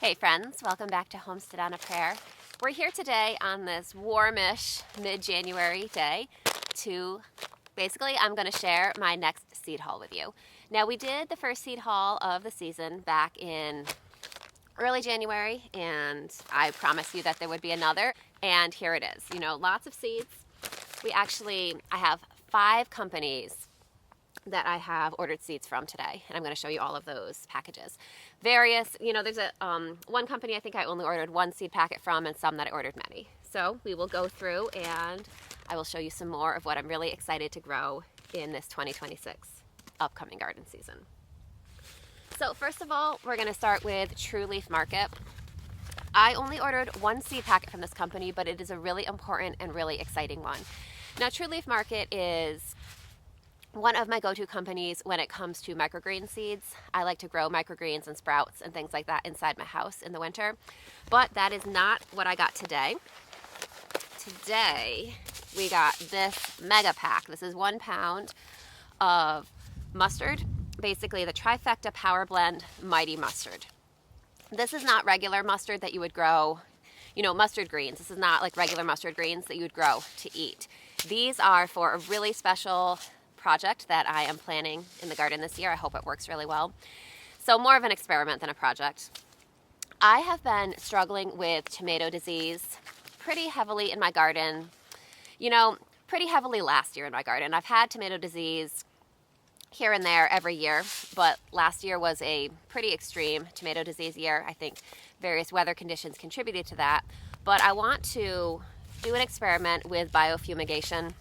Hey friends, welcome back to Homestead on a Prayer. We're here today on this warmish mid-January day to basically I'm going to share my next seed haul with you. Now we did the first seed haul of the season back in early January and I promised you that there would be another, and here it is. You know, lots of seeds. I have 5 companies that I have ordered seeds from today, and I'm going to show you all of those packages. There's one company I think I only ordered 1 seed packet from, and some that I ordered many. So we will go through and I will show you some more of what I'm really excited to grow in this 2026 upcoming garden season. So first of all, we're going to start with True Leaf Market. I only ordered 1 seed packet from this company, but it is a really important and really exciting one. Now, True Leaf Market is one of my go-to companies when it comes to microgreen seeds. I like to grow microgreens and sprouts and things like that inside my house in the winter, but that is not what I got today. Today, we got this mega pack. This is 1 pound of mustard, basically the Trifecta Power Blend Mighty Mustard. This is not regular mustard that you would grow, mustard greens. This is not like regular mustard greens that you would grow to eat. These are for a really special project that I am planning in the garden this year. I hope it works really well. So more of an experiment than a project. I have been struggling with tomato disease pretty heavily in my garden, pretty heavily last year in my garden. I've had tomato disease here and there every year, but last year was a pretty extreme tomato disease year. I think various weather conditions contributed to that, but I want to do an experiment with biofumigation,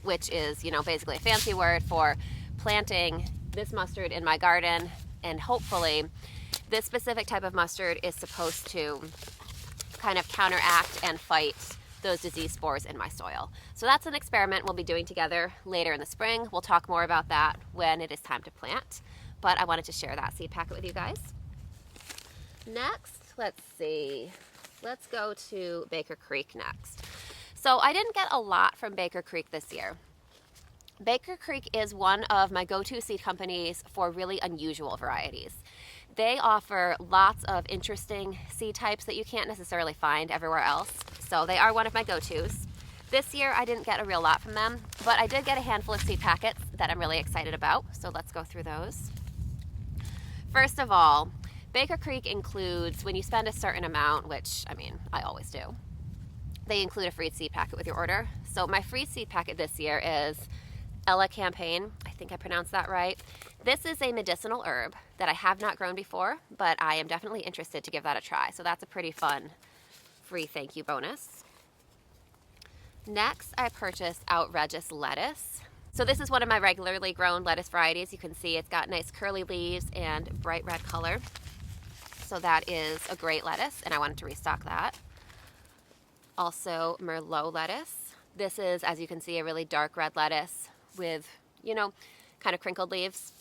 which is, basically a fancy word for planting this mustard in my garden, and hopefully this specific type of mustard is supposed to kind of counteract and fight those disease spores in my soil. So that's an experiment we'll be doing together later in the spring. We'll talk more about that when it is time to plant, but I wanted to share that seed packet with you guys. Next, let's go to Baker Creek next. So I didn't get a lot from Baker Creek this year. Baker Creek is one of my go-to seed companies for really unusual varieties. They offer lots of interesting seed types that you can't necessarily find everywhere else, so they are one of my go-tos. This year I didn't get a real lot from them, but I did get a handful of seed packets that I'm really excited about, so let's go through those. First of all, Baker Creek includes, when you spend a certain amount, which, I always do, they include a free seed packet with your order. So my free seed packet this year is Elecampane. I think I pronounced that right. This is a medicinal herb that I have not grown before, but I am definitely interested to give that a try. So that's a pretty fun free thank you bonus. Next, I purchased Outrageous lettuce. So this is one of my regularly grown lettuce varieties. You can see it's got nice curly leaves and bright red color. So that is a great lettuce, and I wanted to restock that. Also, Merlot lettuce. This is, as you can see, a really dark red lettuce with, kind of crinkled leaves.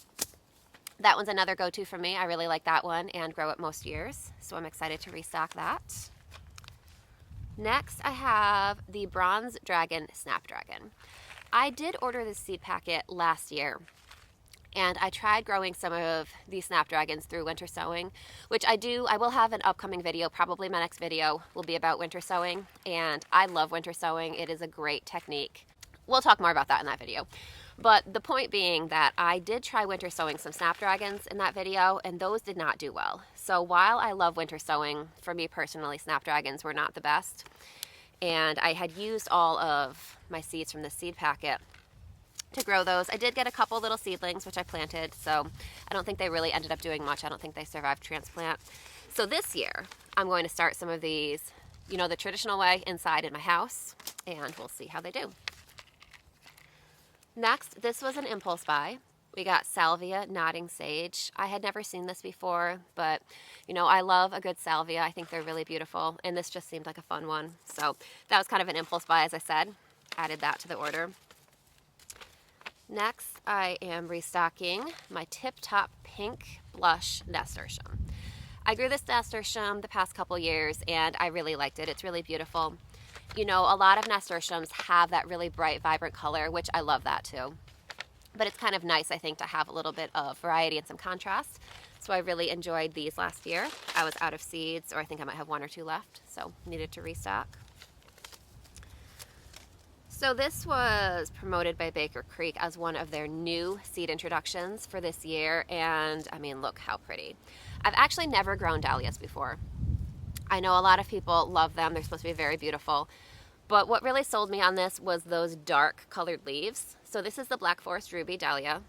That one's another go-to for me. I really like that one and grow it most years, so I'm excited to restock that. Next, I have the Bronze Dragon Snapdragon. I did order this seed packet last year, and I tried growing some of these snapdragons through winter sowing, which I will have an upcoming video. Probably my next video will be about winter sowing, and I love winter sowing. It is a great technique. We'll talk more about that in that video. But the point being that I did try winter sowing some snapdragons in that video, and those did not do well. So while I love winter sowing, for me personally, snapdragons were not the best. And I had used all of my seeds from the seed packet to grow those. I did get a couple little seedlings, which I planted, so I don't think they really ended up doing much. I don't think they survived transplant. So this year, I'm going to start some of these, the traditional way inside in my house, and we'll see how they do. Next, this was an impulse buy. We got Salvia Nodding Sage. I had never seen this before, but I love a good salvia. I think they're really beautiful, and this just seemed like a fun one. So that was kind of an impulse buy, as I said. Added that to the order. Next, I am restocking my Tip Top Pink Blush Nasturtium. I grew this nasturtium the past couple years, and I really liked it. It's really beautiful. A lot of nasturtiums have that really bright, vibrant color, which I love that too. But it's kind of nice, I think, to have a little bit of variety and some contrast. So I really enjoyed these last year. I was out of seeds, or I think I might have 1 or 2 left, so needed to restock. So this was promoted by Baker Creek as one of their new seed introductions for this year, and I mean, look how pretty. I've actually never grown dahlias before. I know a lot of people love them. They're supposed to be very beautiful. But what really sold me on this was those dark colored leaves. So this is the Black Forest Ruby Dahlia.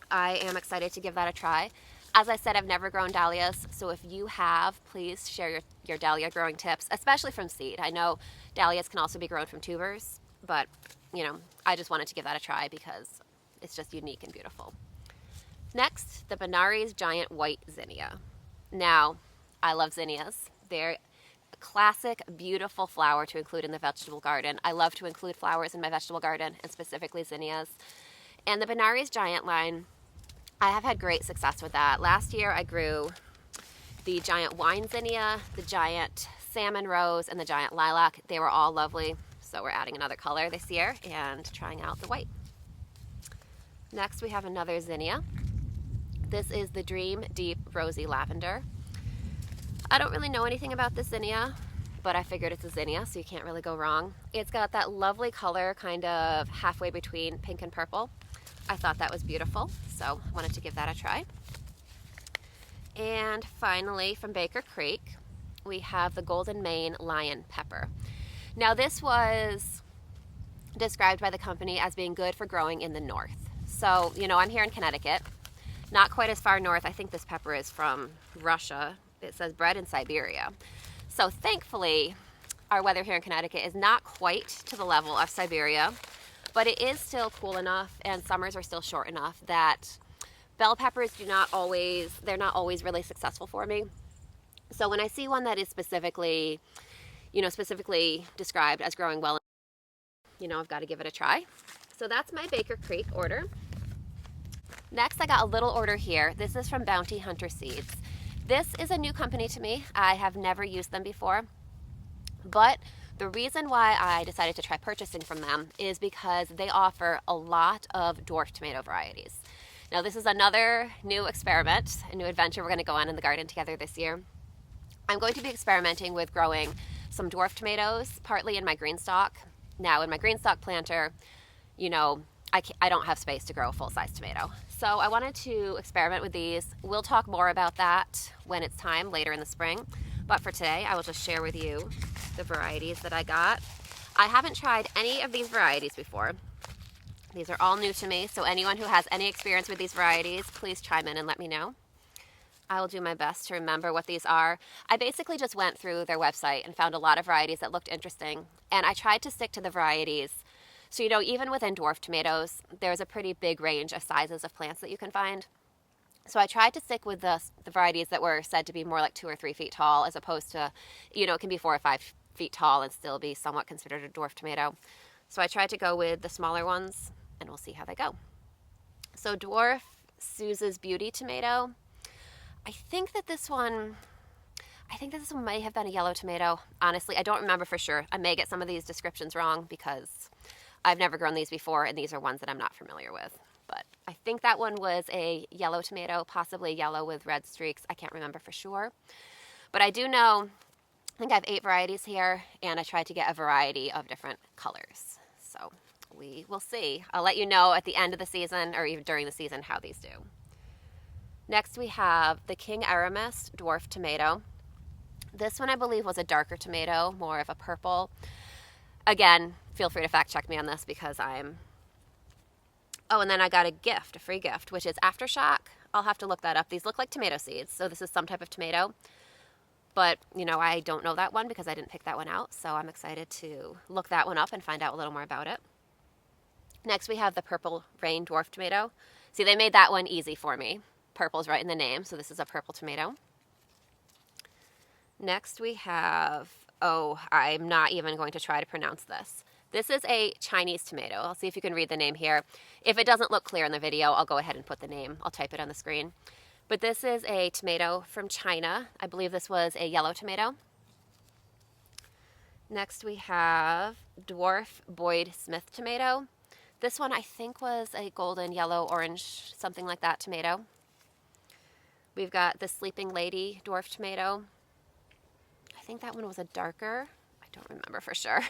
I am excited to give that a try. As I said, I've never grown dahlias, so if you have, please share your dahlia growing tips, especially from seed. I know dahlias can also be grown from tubers, but you know, I just wanted to give that a try because it's just unique and beautiful. Next, the Benares Giant White Zinnia. Now, I love zinnias. They're a classic, beautiful flower to include in the vegetable garden. I love to include flowers in my vegetable garden, and specifically zinnias. And the Benares Giant line, I have had great success with that. Last year I grew the giant wine zinnia, the giant salmon rose, and the giant lilac. They were all lovely, so we're adding another color this year and trying out the white. Next we have another zinnia. This is the Dream Deep Rosy Lavender. I don't really know anything about this zinnia, but I figured it's a zinnia, so you can't really go wrong. It's got that lovely color, kind of halfway between pink and purple. I thought that was beautiful, so I wanted to give that a try. And finally, from Baker Creek, we have the Golden Mane Lion Pepper. Now this was described by the company as being good for growing in the north. So, you know, I'm here in Connecticut, not quite as far north. I think this pepper is from Russia. It says bred in Siberia. So thankfully, our weather here in Connecticut is not quite to the level of Siberia, but it is still cool enough and summers are still short enough that bell peppers they're not always really successful for me. So when I see one that is specifically described as growing well, you know, I've got to give it a try. So that's my Baker Creek order. Next, I got a little order here. This is from Bounty Hunter Seeds. This is a new company to me. I have never used them before, but the reason why I decided to try purchasing from them is because they offer a lot of dwarf tomato varieties. Now this is another new experiment, a new adventure we're going to go on in the garden together this year. I'm going to be experimenting with growing some dwarf tomatoes, partly in my green stalk. Now in my green stalk planter, you know, I don't have space to grow a full-size tomato. So I wanted to experiment with these. We'll talk more about that when it's time later in the spring. But for today, I will just share with you the varieties that I got. I haven't tried any of these varieties before. These are all new to me, so anyone who has any experience with these varieties, please chime in and let me know. I will do my best to remember what these are. I basically just went through their website and found a lot of varieties that looked interesting, and I tried to stick to the varieties. So, you know, even within dwarf tomatoes, there's a pretty big range of sizes of plants that you can find. So I tried to stick with the varieties that were said to be more like 2 or 3 feet tall, as opposed to, you know, it can be 4 or 5 feet tall and still be somewhat considered a dwarf tomato. So I tried to go with the smaller ones, and we'll see how they go. So dwarf Suze's Beauty tomato. I think that this one may have been a yellow tomato. Honestly, I don't remember for sure. I may get some of these descriptions wrong because I've never grown these before, and these are ones that I'm not familiar with. But I think that one was a yellow tomato, possibly yellow with red streaks. I can't remember for sure. But I do know, I think I have 8 varieties here, and I tried to get a variety of different colors. So we will see. I'll let you know at the end of the season, or even during the season, how these do. Next we have the King Aramis Dwarf Tomato. This one I believe was a darker tomato, more of a purple. Again, feel free to fact check me on this because I'm... Oh, and then I got a free gift, which is Aftershock. I'll have to look that up. These look like tomato seeds, so this is some type of tomato. But, you know, I don't know that one because I didn't pick that one out, so I'm excited to look that one up and find out a little more about it. Next, we have the Purple Rain Dwarf Tomato. See, they made that one easy for me. Purple's right in the name, so this is a purple tomato. Next, we have... Oh, I'm not even going to try to pronounce this. This is a Chinese tomato. I'll see if you can read the name here. If it doesn't look clear in the video, I'll go ahead and put the name. I'll type it on the screen. But this is a tomato from China. I believe this was a yellow tomato. Next we have Dwarf Boyd Smith tomato. This one I think was a golden, yellow, orange, something like that tomato. We've got the Sleeping Lady dwarf tomato. I think that one was a darker. I don't remember for sure.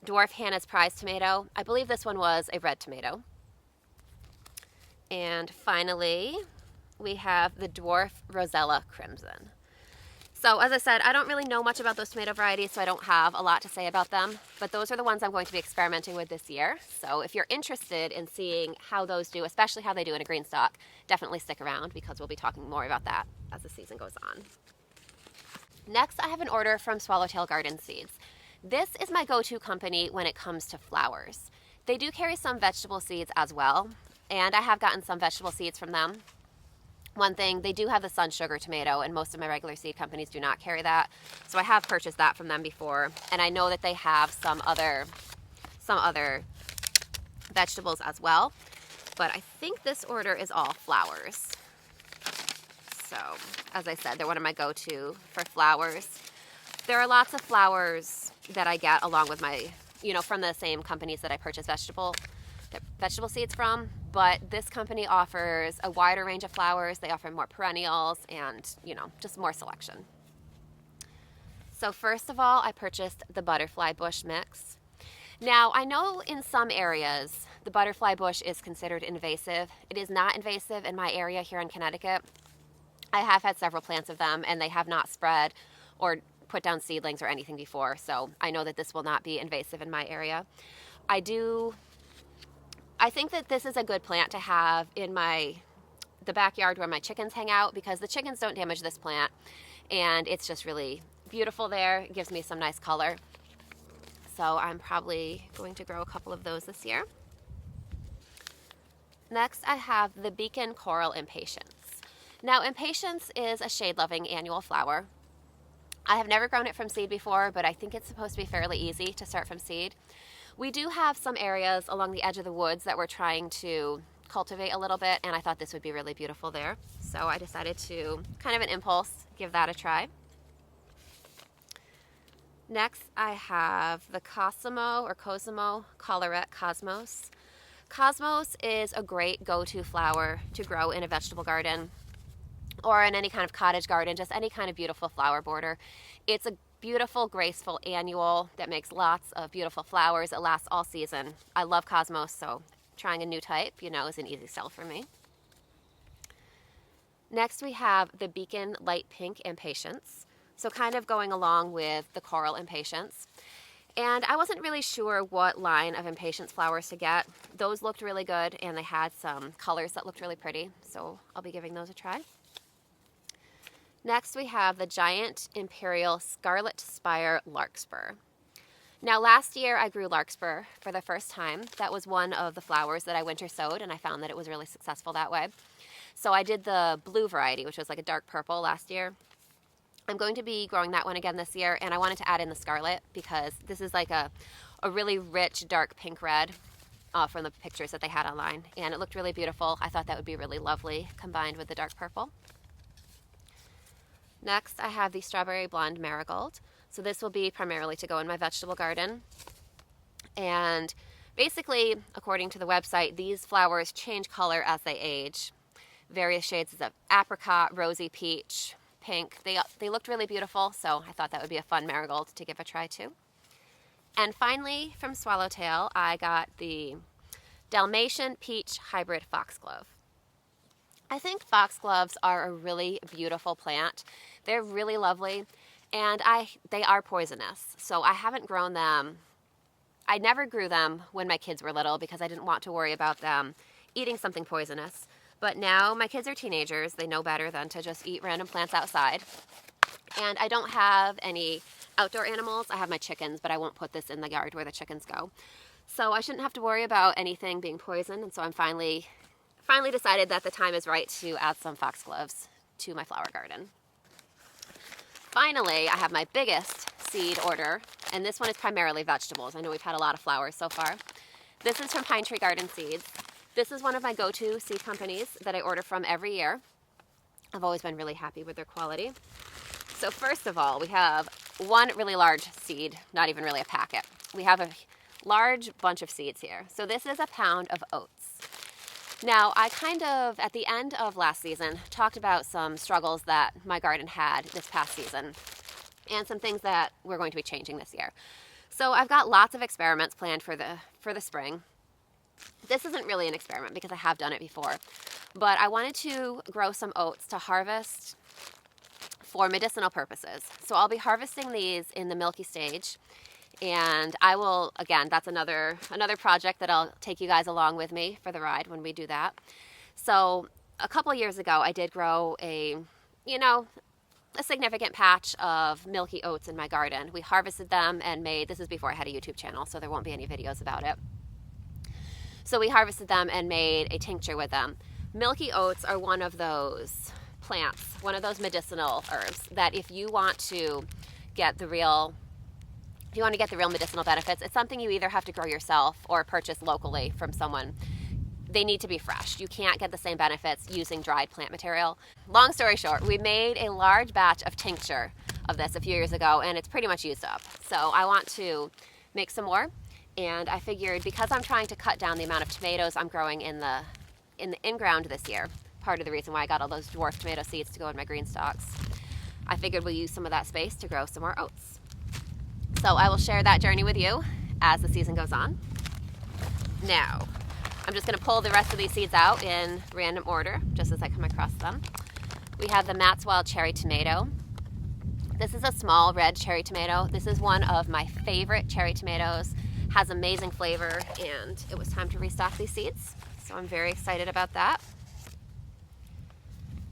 Dwarf Hannah's Prize tomato. I believe this one was a red tomato. And finally, we have the dwarf Rosella Crimson. So as I said, I don't really know much about those tomato varieties, so I don't have a lot to say about them, but those are the ones I'm going to be experimenting with this year. So if you're interested in seeing how those do, especially how they do in a green stock, definitely stick around because we'll be talking more about that as the season goes on. Next, I have an order from Swallowtail Garden Seeds. This is my go-to company when it comes to flowers. They do carry some vegetable seeds as well, and I have gotten some vegetable seeds from them. One thing, they do have the Sun Sugar tomato, and most of my regular seed companies do not carry that. So I have purchased that from them before, and I know that they have some other vegetables as well. But I think this order is all flowers. So, as I said, they're one of my go-to for flowers. There are lots of flowers that I get along with my, from the same companies that I purchase vegetable seeds from, but this company offers a wider range of flowers. They offer more perennials and, just more selection. So first of all, I purchased the butterfly bush mix. Now, I know in some areas the butterfly bush is considered invasive. It is not invasive in my area here in Connecticut. I have had several plants of them, and they have not spread or put down seedlings or anything before, so I know that this will not be invasive in my area. I think that this is a good plant to have in the backyard where my chickens hang out, because the chickens don't damage this plant, and it's just really beautiful there. It gives me some nice color. So I'm probably going to grow a couple of those this year. Next, I have the Beacon Coral Impatiens. Now, Impatiens is a shade-loving annual flower. I have never grown it from seed before, but I think it's supposed to be fairly easy to start from seed. We do have some areas along the edge of the woods that we're trying to cultivate a little bit, and I thought this would be really beautiful there. So I decided to, kind of an impulse, give that a try. Next, I have the Cosimo Collarette Cosmos. Cosmos is a great go-to flower to grow in a vegetable garden or in any kind of cottage garden, just any kind of beautiful flower border. It's a beautiful, graceful annual that makes lots of beautiful flowers. It lasts all season. I love Cosmos, so trying a new type, is an easy sell for me. Next, we have the Beacon Light Pink Impatiens. So kind of going along with the Coral Impatiens. And I wasn't really sure what line of Impatiens flowers to get. Those looked really good, and they had some colors that looked really pretty, so I'll be giving those a try. Next, we have the Giant Imperial Scarlet Spire Larkspur. Now, last year I grew larkspur for the first time. That was one of the flowers that I winter sowed, and I found that it was really successful that way. So I did the blue variety, which was like a dark purple last year. I'm going to be growing that one again this year, and I wanted to add in the scarlet because this is like a really rich dark pink red from the pictures that they had online, and it looked really beautiful. I thought that would be really lovely combined with the dark purple. Next, I have the Strawberry Blonde Marigold. So this will be primarily to go in my vegetable garden. And basically, according to the website, these flowers change color as they age. Various shades of apricot, rosy peach, pink. They looked really beautiful, so I thought that would be a fun marigold to give a try too. And finally, from Swallowtail, I got the Dalmatian Peach Hybrid Foxglove. I think foxgloves are a really beautiful plant. They're really lovely, and they are poisonous, so I haven't grown them. I never grew them when my kids were little because I didn't want to worry about them eating something poisonous. But now my kids are teenagers. They know better than to just eat random plants outside. And I don't have any outdoor animals. I have my chickens, but I won't put this in the yard where the chickens go. So I shouldn't have to worry about anything being poisoned, and so I'm finally decided that the time is right to add some foxgloves to my flower garden. Finally, I have my biggest seed order, and this one is primarily vegetables. I know we've had a lot of flowers so far. This is from Pine Tree Garden Seeds. This is one of my go-to seed companies that I order from every year. I've always been really happy with their quality. So first of all, we have one really large seed, not even really a packet. We have a large bunch of seeds here. So this is a pound of oats. Now, I kind of, at the end of last season, talked about some struggles that my garden had this past season and some things that we're going to be changing this year. So I've got lots of experiments planned for the spring. This isn't really an experiment because I have done it before, but I wanted to grow some oats to harvest for medicinal purposes. So I'll be harvesting these in the milky stage, and I will, again, that's another project that I'll take you guys along with me for the ride when we do that. So a couple years ago, I did grow a significant patch of milky oats in my garden. We harvested them and this is before I had a YouTube channel, so there won't be any videos about it. So we harvested them and made a tincture with them. Milky oats are one of those plants, one of those medicinal herbs that if you want to get the real medicinal benefits, it's something you either have to grow yourself or purchase locally from someone. They need to be fresh. You can't get the same benefits using dried plant material. Long story short, we made a large batch of tincture of this a few years ago, and it's pretty much used up. So I want to make some more, and I figured because I'm trying to cut down the amount of tomatoes I'm growing in the in-ground this year, part of the reason why I got all those dwarf tomato seeds to go in my green stalks, I figured we'll use some of that space to grow some more oats. So I will share that journey with you as the season goes on. Now, I'm just going to pull the rest of these seeds out in random order, just as I come across them. We have the Matt's Wild Cherry Tomato. This is a small red cherry tomato. This is one of my favorite cherry tomatoes. Has amazing flavor, and it was time to restock these seeds. So I'm very excited about that.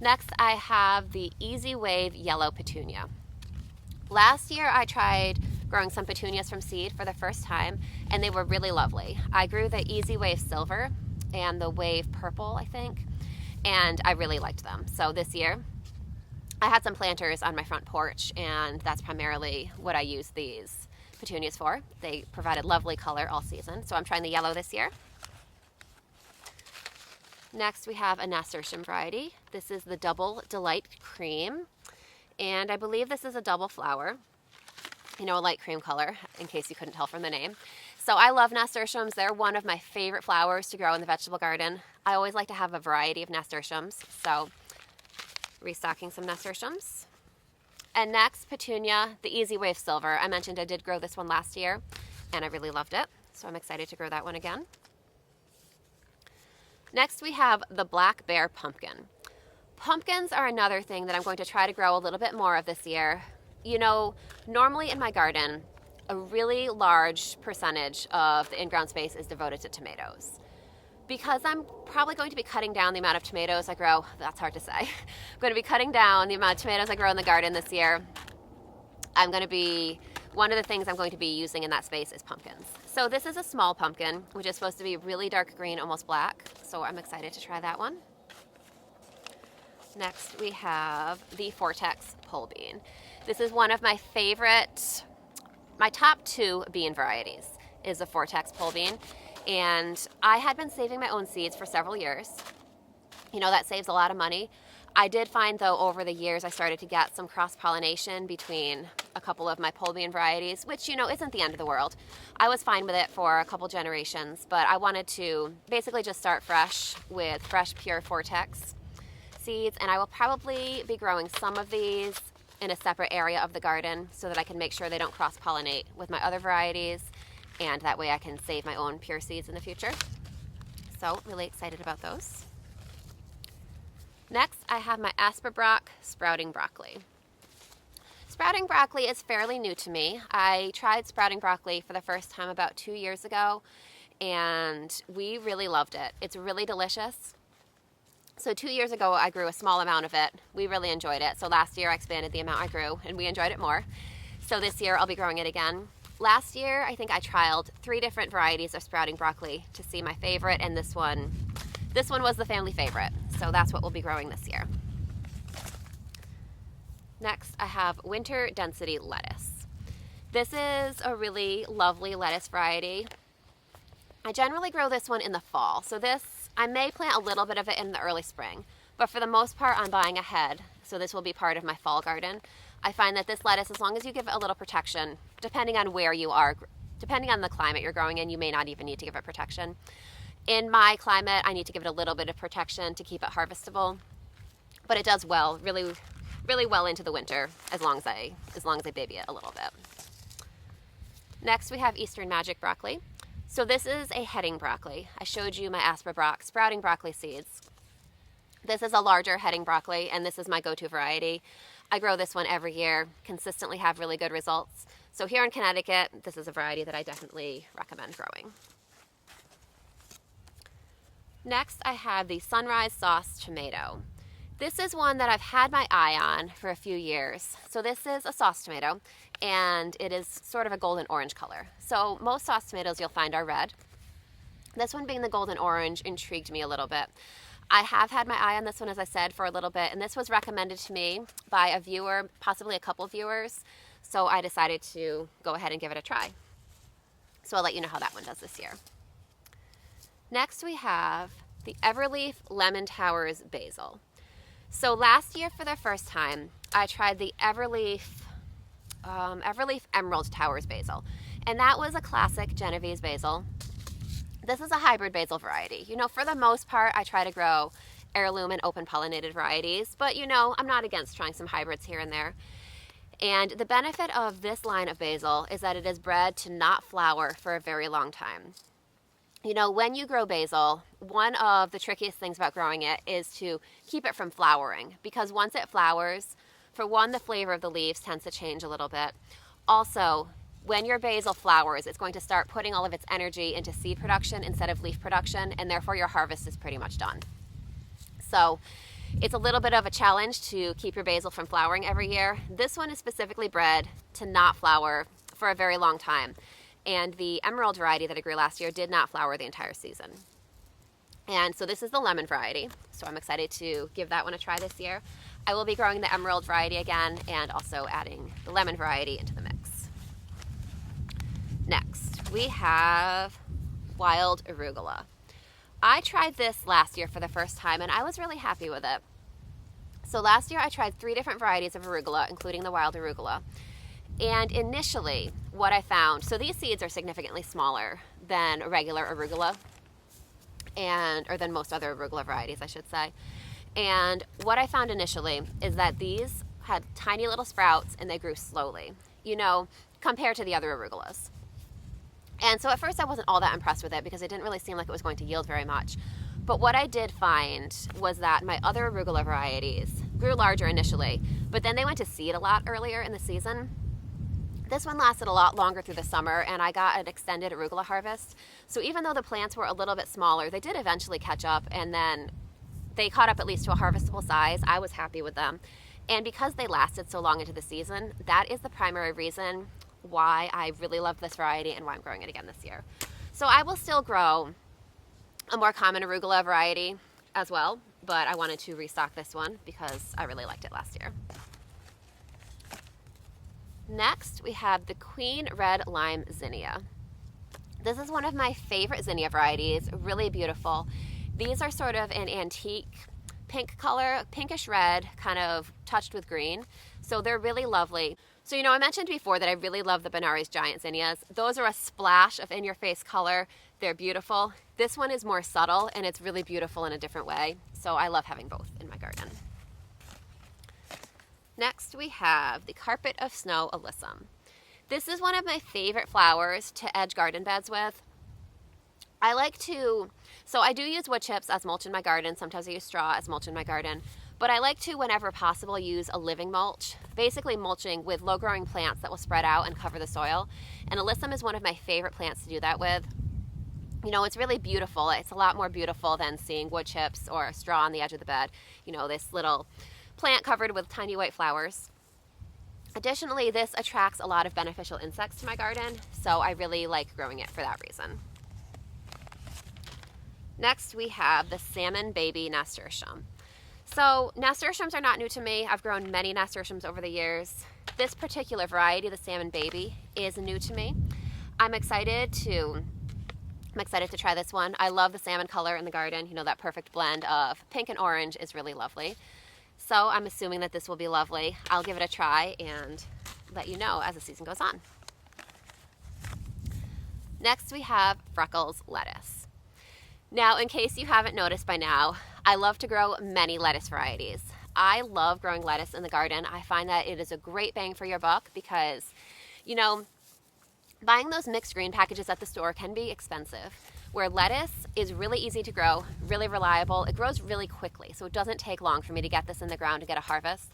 Next, I have the Easy Wave Yellow Petunia. Last year, I tried growing some petunias from seed for the first time, and they were really lovely. I grew the Easy Wave Silver and the Wave Purple, I think, and I really liked them. So this year, I had some planters on my front porch, and that's primarily what I use these petunias for. They provided lovely color all season, so I'm trying the yellow this year. Next, we have a nasturtium variety. This is the Double Delight Cream, and I believe this is a double flower. A light cream color, in case you couldn't tell from the name. So I love nasturtiums. They're one of my favorite flowers to grow in the vegetable garden. I always like to have a variety of nasturtiums, so restocking some nasturtiums. And next, petunia, the Easy Wave Silver. I mentioned I did grow this one last year, and I really loved it, so I'm excited to grow that one again. Next, we have the Black Bear Pumpkin. Pumpkins are another thing that I'm going to try to grow a little bit more of this year. Normally in my garden, a really large percentage of the in-ground space is devoted to tomatoes. Because I'm probably going to be cutting down the amount of tomatoes I grow, that's hard to say. I'm going to be cutting down the amount of tomatoes I grow in the garden this year. One of the things I'm going to be using in that space is pumpkins. So this is a small pumpkin, which is supposed to be really dark green, almost black. So I'm excited to try that one. Next, we have the Vortex Pole Bean. This is one of my top 2 bean varieties is a Vortex Pole Bean. And I had been saving my own seeds for several years. That saves a lot of money. I did find, though, over the years, I started to get some cross-pollination between a couple of my pole bean varieties, which, isn't the end of the world. I was fine with it for a couple generations, but I wanted to basically just start fresh with fresh, pure Vortex seeds, and I will probably be growing some of these in a separate area of the garden so that I can make sure they don't cross-pollinate with my other varieties, and that way I can save my own pure seeds in the future. So, really excited about those. Next, I have my Asperbrock Sprouting Broccoli. Sprouting broccoli is fairly new to me. I tried sprouting broccoli for the first time about 2 years ago, and we really loved it. It's really delicious. So 2 years ago, I grew a small amount of it. We really enjoyed it. So last year, I expanded the amount I grew, and we enjoyed it more. So this year, I'll be growing it again. Last year, I think I trialed 3 different varieties of sprouting broccoli to see my favorite, and this one was the family favorite. So that's what we'll be growing this year. Next, I have Winter Density Lettuce. This is a really lovely lettuce variety. I generally grow this one in the fall. So I may plant a little bit of it in the early spring, but for the most part, I'm buying ahead. So this will be part of my fall garden. I find that this lettuce, as long as you give it a little protection, depending on where you are, depending on the climate you're growing in, you may not even need to give it protection. In my climate, I need to give it a little bit of protection to keep it harvestable, but it does well, really, really well into the winter as long as I baby it a little bit. Next, we have Eastern Magic broccoli. So this is a heading broccoli. I showed you my Asperbrock sprouting broccoli seeds. This is a larger heading broccoli, and this is my go-to variety. I grow this one every year, consistently have really good results. So here in Connecticut, this is a variety that I definitely recommend growing. Next, I have the Sunrise Sauce Tomato. This is one that I've had my eye on for a few years. So this is a sauce tomato, and it is sort of a golden orange color. So most sauce tomatoes you'll find are red. This one being the golden orange intrigued me a little bit. I have had my eye on this one, as I said, for a little bit, and this was recommended to me by a viewer, possibly a couple viewers, so I decided to go ahead and give it a try. So I'll let you know how that one does this year. Next, we have the Everleaf Lemon Towers Basil. So last year, for the first time, I tried the Everleaf Emerald Towers Basil, and that was a classic Genovese basil. This is a hybrid basil variety. You know, for the most part, I try to grow heirloom and open pollinated varieties, but you know, I'm not against trying some hybrids here and there. And the benefit of this line of basil is that it is bred to not flower for a very long time. You know, when you grow basil, one of the trickiest things about growing it is to keep it from flowering, because once it flowers, for one, the flavor of the leaves tends to change a little bit. Also, when your basil flowers, it's going to start putting all of its energy into seed production instead of leaf production, and therefore your harvest is pretty much done. So it's a little bit of a challenge to keep your basil from flowering every year. This one is specifically bred to not flower for a very long time. And the emerald variety that I grew last year did not flower the entire season. And so this is the lemon variety. So I'm excited to give that one a try this year. I will be growing the emerald variety again and also adding the lemon variety into the mix. Next, we have wild arugula. I tried this last year for the first time, and I was really happy with it. So last year I tried 3 different varieties of arugula, including the wild arugula. And initially, what I found, so these seeds are significantly smaller than regular arugula, or than most other arugula varieties, I should say. And what I found initially is that these had tiny little sprouts and they grew slowly, you know, compared to the other arugulas. And so at first I wasn't all that impressed with it because it didn't really seem like it was going to yield very much. But what I did find was that my other arugula varieties grew larger initially, but then they went to seed a lot earlier in the season. This one lasted a lot longer through the summer, and I got an extended arugula harvest. So even though the plants were a little bit smaller, they did eventually catch up, and then they caught up at least to a harvestable size. I was happy with them. And because they lasted so long into the season, that is the primary reason why I really love this variety and why I'm growing it again this year. So I will still grow a more common arugula variety as well, but I wanted to restock this one because I really liked it last year. Next, we have the Queen Red Lime Zinnia. This is one of my favorite zinnia varieties, really beautiful. These are sort of an antique pink color, pinkish red, kind of touched with green. So they're really lovely. So, you know, I mentioned before that I really love the Benares Giant Zinnias. Those are a splash of in-your-face color. They're beautiful. This one is more subtle, and it's really beautiful in a different way. So I love having both in my garden. Next, we have the Carpet of Snow Alyssum. This is one of my favorite flowers to edge garden beds with. So I do use wood chips as mulch in my garden. Sometimes I use straw as mulch in my garden. But I like to, whenever possible, use a living mulch, basically mulching with low-growing plants that will spread out and cover the soil. And alyssum is one of my favorite plants to do that with. You know, it's really beautiful. It's a lot more beautiful than seeing wood chips or straw on the edge of the bed. You know, this little plant covered with tiny white flowers. Additionally, this attracts a lot of beneficial insects to my garden, so I really like growing it for that reason. Next, we have the Salmon Baby Nasturtium. So nasturtiums are not new to me. I've grown many nasturtiums over the years. This particular variety, the Salmon Baby, is new to me. I'm excited to try this one. I love the salmon color in the garden. You know, that perfect blend of pink and orange is really lovely. So I'm assuming that this will be lovely. I'll give it a try and let you know as the season goes on. Next, we have Freckles lettuce. Now, in case you haven't noticed by now, I love to grow many lettuce varieties. I love growing lettuce in the garden. I find that it is a great bang for your buck because, you know, buying those mixed green packages at the store can be expensive. Where lettuce is really easy to grow, really reliable, it grows really quickly, so it doesn't take long for me to get this in the ground and get a harvest.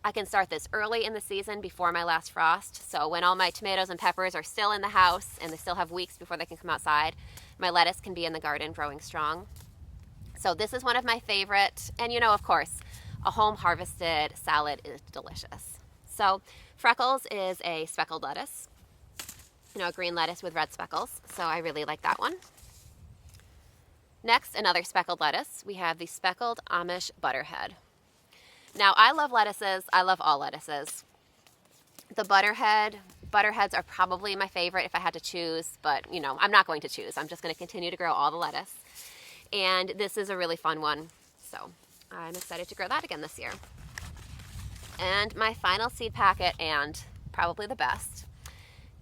I can start this early in the season before my last frost, so when all my tomatoes and peppers are still in the house and they still have weeks before they can come outside, my lettuce can be in the garden growing strong. So this is one of my favorite, and you know, of course, a home harvested salad is delicious. So Freckles is a speckled lettuce, you know, a green lettuce with red speckles, so I really like that one. Next, another speckled lettuce. We have the speckled Amish butterhead. Now, I love lettuces. I love all lettuces. The butterheads are probably my favorite if I had to choose, but you know, I'm not going to choose. I'm just going to continue to grow all the lettuce. And this is a really fun one, so I'm excited to grow that again this year. And my final seed packet, and probably the best,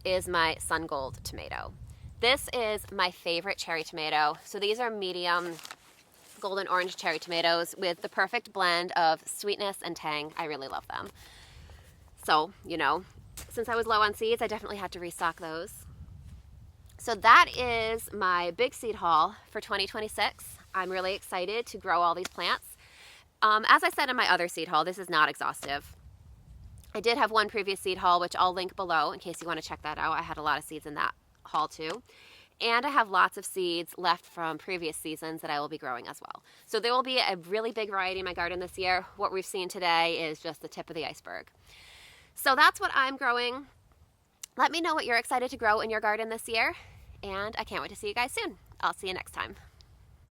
is my Sun Gold tomato. This is my favorite cherry tomato. So these are medium golden orange cherry tomatoes with the perfect blend of sweetness and tang. I really love them. So, you know, since I was low on seeds, I definitely had to restock those. So that is my big seed haul for 2026. I'm really excited to grow all these plants. As I said in my other seed haul, this is not exhaustive. I did have one previous seed haul, which I'll link below in case you want to check that out. I had a lot of seeds in that haul too. And I have lots of seeds left from previous seasons that I will be growing as well. So there will be a really big variety in my garden this year. What we've seen today is just the tip of the iceberg. So that's what I'm growing. Let me know what you're excited to grow in your garden this year. And I can't wait to see you guys soon. I'll see you next time.